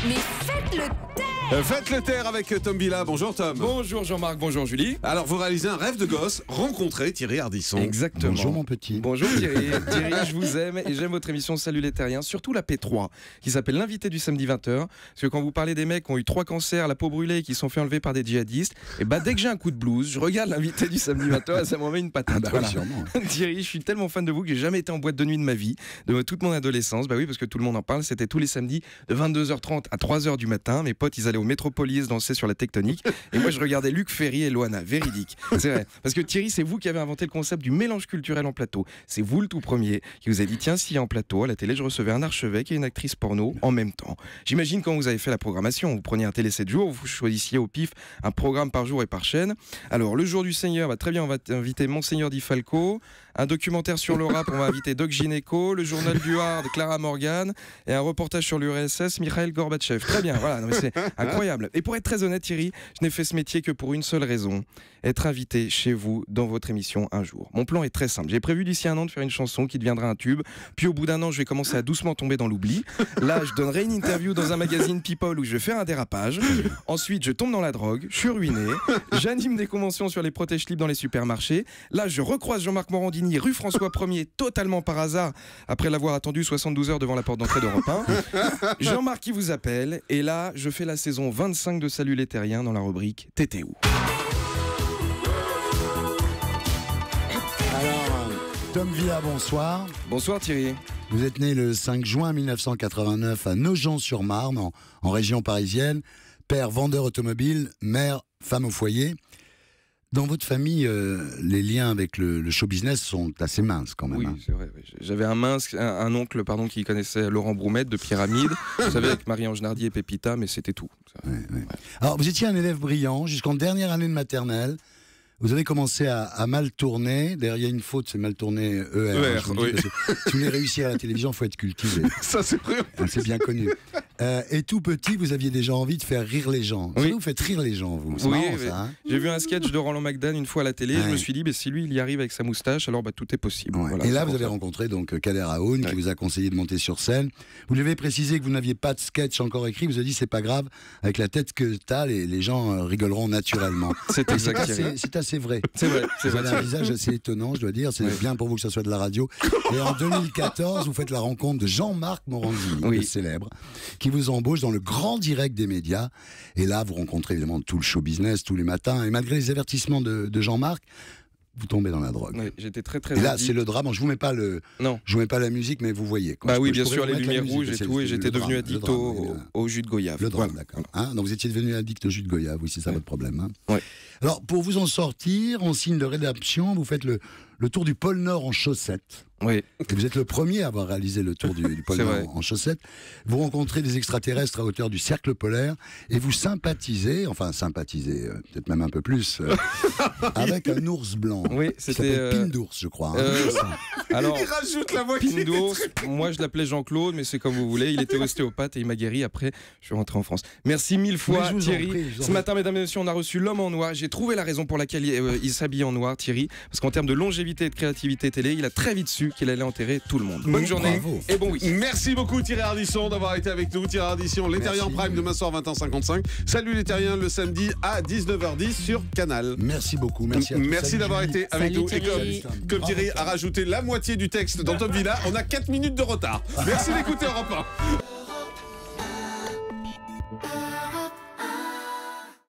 Mais faites le taire. Faites le taire avec Tom Villa. Bonjour Tom. Bonjour Jean-Marc, bonjour Julie. Alors vous réalisez un rêve de gosse, rencontrer Thierry Ardisson. Exactement. Bonjour mon petit. Bonjour Thierry. Thierry, je vous aime et j'aime votre émission Salut les Terriens, surtout la P3, qui s'appelle l'invité du samedi 20h. Parce que quand vous parlez des mecs qui ont eu 3 cancers, la peau brûlée et qui se sont fait enlever par des djihadistes, et bah dès que j'ai un coup de blues, je regarde l'invité du samedi 20h et ça m'en met une patate. Bah Voilà. oui, sûrement. Thierry, je suis tellement fan de vous que j'ai jamais été en boîte de nuit de ma vie, de toute mon adolescence. Bah oui, parce que tout le monde en parle. C'était tous les samedis de 22h30 à 3h du matin. Mes potes, ils allaient au Métropolis danser sur la tectonique. Et moi, je regardais Luc Ferry et Loana. Véridique. C'est vrai. Parce que Thierry, c'est vous qui avez inventé le concept du mélange culturel en plateau. C'est vous le tout premier qui vous a dit tiens, si en plateau, à la télé, je recevais un archevêque et une actrice porno en même temps. J'imagine quand vous avez fait la programmation, vous preniez un télé 7 jours, vous choisissiez au pif un programme par jour et par chaîne. Alors, le jour du Seigneur, bah, très bien, on va inviter Monseigneur Di Falco. Un documentaire sur le rap, on va inviter Doc Gynéco. Le journal du Hard, Clara Morgan. Et un reportage sur l'URSS, Mikhail Gorbatchev. Très bien, voilà, non, mais c'est incroyable. Et pour être très honnête, Thierry, je n'ai fait ce métier que pour une seule raison, être invité chez vous dans votre émission un jour. Mon plan est très simple. J'ai prévu d'ici 1 an de faire une chanson qui deviendra un tube. Puis au bout d'1 an, je vais commencer à doucement tomber dans l'oubli. Là, je donnerai une interview dans un magazine People où je vais faire un dérapage. Ensuite, je tombe dans la drogue, je suis ruiné. J'anime des conventions sur les protèges libres dans les supermarchés. Là, je recroise Jean-Marc Morandini, rue François 1er, totalement par hasard, après l'avoir attendu 72 heures devant la porte d'entrée d'Europe 1. Jean-Marc qui vous appelle. Et là, je fais la saison 25 de Salut les Terriens dans la rubrique T'étais où ? Alors, Tom Villa, bonsoir. Bonsoir Thierry. Vous êtes né le 5 juin 1989 à Nogent-sur-Marne, en région parisienne. Père vendeur automobile, mère femme au foyer. Dans votre famille, les liens avec le show business sont assez minces quand même. Oui, Hein. c'est vrai. Oui. J'avais un oncle qui connaissait Laurent Broumette de Pyramide. Vous savez, avec Marie-Ange Nardi et Pépita, mais c'était tout. Ça. Ouais. Alors, vous étiez un élève brillant jusqu'en dernière année de maternelle. Vous avez commencé à mal tourner. D'ailleurs, il y a une faute, c'est mal tourné ER. Oui. Si vous voulez réussir à la télévision, il faut être cultivé. Ça c'est vrai. C'est bien connu. Et tout petit, vous aviez déjà envie de faire rire les gens. Oui. Vous faites rire les gens, vous. C'est Oui, marrant, oui. ça. Hein. J'ai vu un sketch de Roland McDan une fois à la télé. Ouais. Je me suis dit, si lui il y arrive avec sa moustache, alors tout est possible. Ouais. Voilà, Et là, c'est vous pour avez ça. rencontré donc Kader Aoun, qui vous a conseillé de monter sur scène. Vous lui avez précisé que vous n'aviez pas de sketch encore écrit. Vous avez dit, c'est pas grave, avec la tête que t'as, les gens rigoleront naturellement. C'est exact. Thierry. C'est assez vrai. C'est vrai. C'est Vous vrai. avez un visage assez étonnant, je dois dire. C'est bien pour vous que ça soit de la radio. Et en 2014, vous faites la rencontre de Jean-Marc Morandini, Oui. le célèbre, qui vous embauche dans le grand direct des médias. Et là, vous rencontrez évidemment tout le show business tous les matins. Et malgré les avertissements de Jean-Marc, vous tombez dans la drogue. Oui, j'étais très très. Et là, addict. c'est le drame. Je vous mets pas Non. je vous mets pas la musique, mais vous voyez. Quoi. Bah Je oui, peux- je bien pourrais sûr, vous les mettre la lumières musique, rouges et c'est- tout, et c'est j'étais le devenu drame, addict le drame, au jus de goyave. Le drame, Voilà. d'accord. Hein, donc vous étiez devenu addict au jus de goyave, oui, c'est ça votre problème. Hein. Ouais. Alors, pour vous en sortir, en signe de rédemption, vous faites le tour du pôle Nord en chaussettes. Oui. Et vous êtes le premier à avoir réalisé le tour du pôle C'est Nord vrai. en chaussettes. Vous rencontrez des extraterrestres à hauteur du cercle polaire et vous sympathisez, peut-être même un peu plus, avec un ours blanc. Oui, Qui c'était. s'appelle Pine d'ours, je crois. Hein. Alors, Il rajoute la moitié. Pine d'ours, moi je l'appelais Jean-Claude, mais c'est comme vous voulez. Il était ostéopathe et il m'a guéri. Après, je suis rentré en France. Merci mille Mais fois, je vous en Thierry. prie, je vous en Ce prie. matin, mesdames et messieurs, on a reçu l'homme en noir. J'ai trouvé la raison pour laquelle il s'habille en noir, Thierry. Parce qu'en termes de longévité et de créativité télé, il a très vite su qu'il allait enterrer tout le monde. Bonne journée Bravo. et bon week-end. Merci beaucoup Thierry Ardisson d'avoir été avec nous. Thierry Ardisson, les Terriens Merci. Prime demain soir 20h55. Salut les Terriens le samedi à 19h10 sur Canal. Merci beaucoup. Merci à tous. Merci Salut, d'avoir Julie. été avec Salut, nous. Et Thierry. comme Thierry a rajouté la moitié du texte dans Top Villa, on a 4 minutes de retard. Merci d'écouter Europe 1.